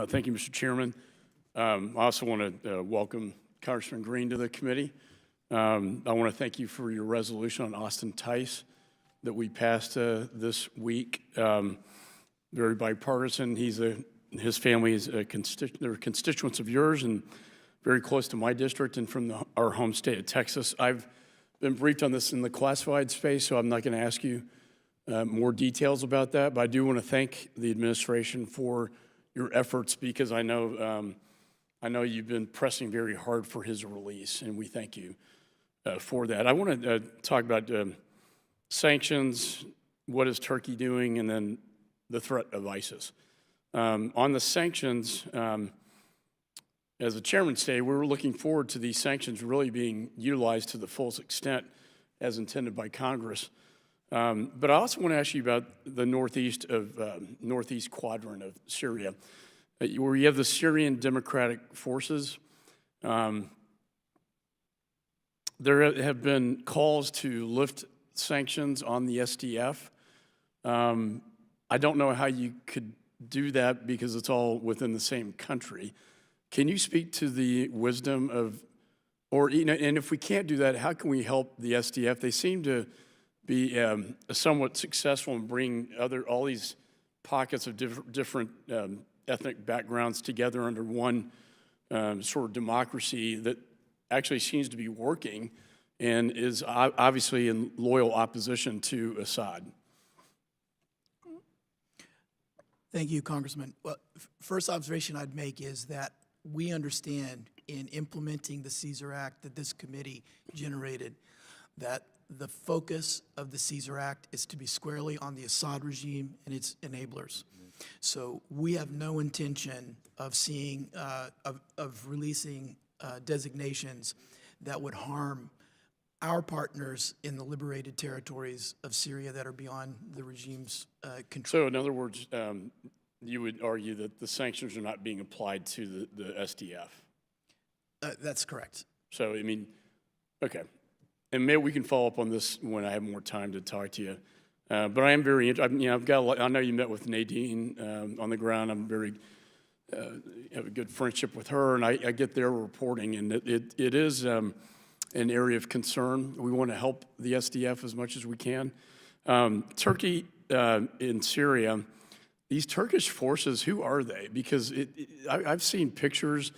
Thank you, Mr. Chairman. I also want to welcome Congressman Green to the committee. I want to thank you for your resolution on Austin Tice that we passed this week. Very bipartisan. His family is they're constituents of yours and very close to my district and from our home state of Texas. I've been briefed on this in the classified space, so I'm not going to ask you more details about that, but I do want to thank the administration for your efforts because I know you've been pressing very hard for his release, and we thank you for that. I want to talk about sanctions, what is Turkey doing, and then the threat of ISIS. On the sanctions, as the chairman stated, we're looking forward to these sanctions really being utilized to the fullest extent as intended by Congress. But I also want to ask you about the northeast quadrant of Syria, where you have the Syrian Democratic Forces. There have been calls to lift sanctions on the SDF. I don't know how you could do that because it's all within the same country. Can you speak to the wisdom of, and if we can't do that, how can we help the SDF? They seem to be somewhat successful in bringing all these pockets of different ethnic backgrounds together under one sort of democracy that actually seems to be working and is obviously in loyal opposition to Assad. Thank you, Congressman. Well, first observation I'd make is that we understand in implementing the Caesar Act that this committee generated that the focus of the Caesar Act is to be squarely on the Assad regime and its enablers. So we have no intention of seeing, of releasing designations that would harm our partners in the liberated territories of Syria that are beyond the regime's control. So in other words, you would argue that the sanctions are not being applied to the SDF? That's correct. So, I mean, okay. And maybe we can follow up on this when I have more time to talk to you. But I am very interested. I know you met with Nadine on the ground. I'm very have a good friendship with her, and I get their reporting, and it is an area of concern. We want to help the SDF as much as we can. Turkey in Syria, these Turkish forces, who are they? Because I've seen pictures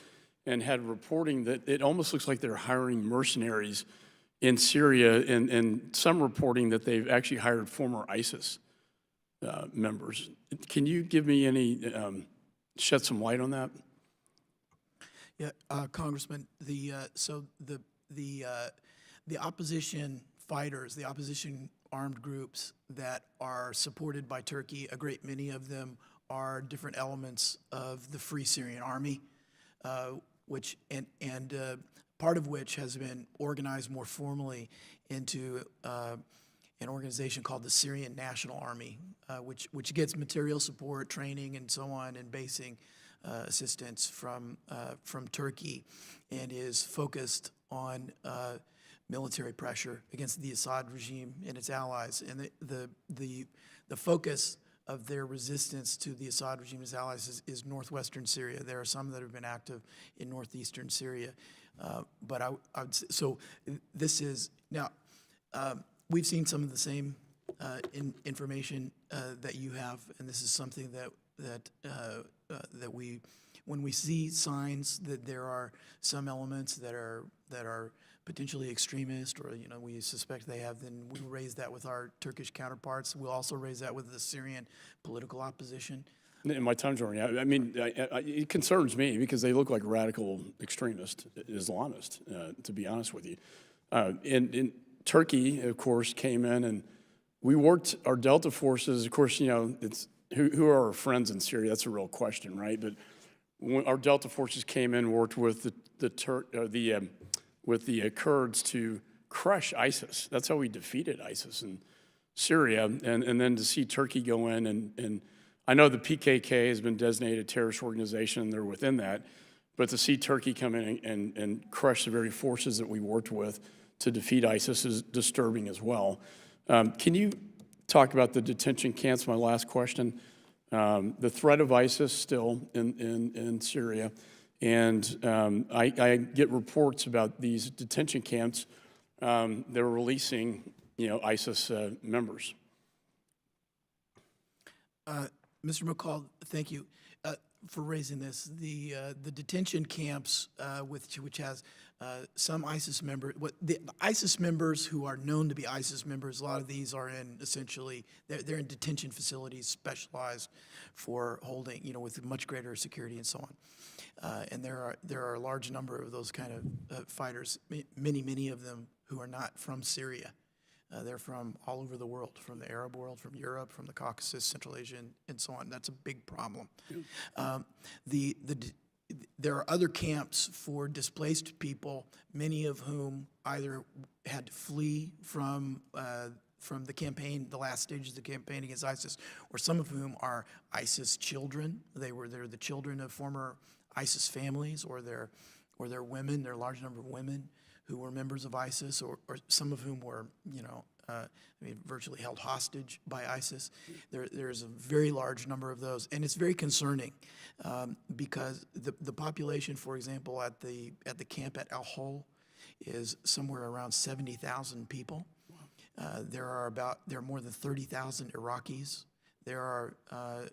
and had reporting that it almost looks like they're hiring mercenaries in Syria, and some reporting that they've actually hired former ISIS members. Can you give me shed some light on that? Yeah, Congressman. The opposition fighters, the opposition armed groups that are supported by Turkey, a great many of them are different elements of the Free Syrian Army, part of which has been organized more formally into an organization called the Syrian National Army, which gets material support, training, and so on, and basing assistance from Turkey, and is focused on military pressure against the Assad regime and its allies. And the focus of their resistance to the Assad regime and its allies is northwestern Syria. There are some that have been active in northeastern Syria. So this is, now, we've seen some of the same information that you have, and this is something that we, when we see signs that there are some elements that are potentially extremist, or we suspect they have, then we raise that with our Turkish counterparts. We'll also raise that with the Syrian political opposition. And my time's running out. I mean, it concerns me because they look like radical extremist Islamists, to be honest with you. And Turkey, of course, came in, and we worked our Delta forces. Of course, it's who are our friends in Syria? That's a real question, right? But when our Delta forces came in, worked with the Kurds to crush ISIS. That's how we defeated ISIS in Syria. And then to see Turkey go in and I know the PKK has been designated a terrorist organization, they're within that, but to see Turkey come in and crush the very forces that we worked with to defeat ISIS is disturbing as well. Can you talk about the detention camps, my last question? the threat of ISIS still in Syria. And I get reports about these detention camps. They're releasing, ISIS members. Mr. McCaul, thank you for raising this. The detention camps, which has some ISIS members, the ISIS members who are known to be ISIS members, a lot of these are in essentially, they're in detention facilities specialized for holding, with much greater security and so on. And there are a large number of those kind of fighters, many of them who are not from Syria. They're from all over the world, from the Arab world, from Europe, from the Caucasus, Central Asia, and so on. That's a big problem. There are other camps for displaced people, many of whom either had to flee from the campaign, the last stages of the campaign against ISIS, or some of whom are ISIS children. They're the children of former ISIS families, or they're women. There are a large number of women who were members of ISIS, or some of whom were, virtually held hostage by ISIS. There's a very large number of those, and it's very concerning because the population, for example, at the camp at Al-Hol is somewhere around 70,000 people. There are more than 30,000 Iraqis. There are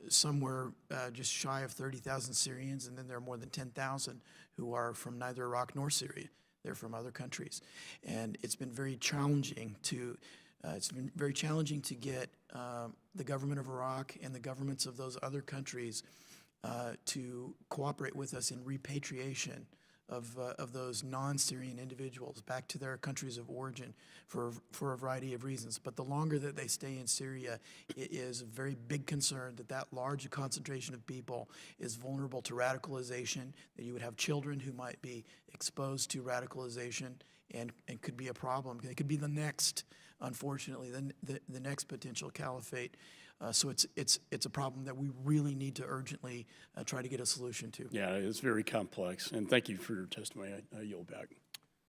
somewhere just shy of 30,000 Syrians, and then there are more than 10,000 who are from neither Iraq nor Syria. They're from other countries, and it's been very challenging to get the government of Iraq and the governments of those other countries to cooperate with us in repatriation of those non-Syrian individuals back to their countries of origin for a variety of reasons. But the longer that they stay in Syria, it is a very big concern that large concentration of people is vulnerable to radicalization, that you would have children who might be exposed to radicalization and could be a problem. It could be the next, unfortunately, the next potential caliphate. So it's a problem that we really need to urgently try to get a solution to. Yeah, it's very complex. And thank you for your testimony. I yield back.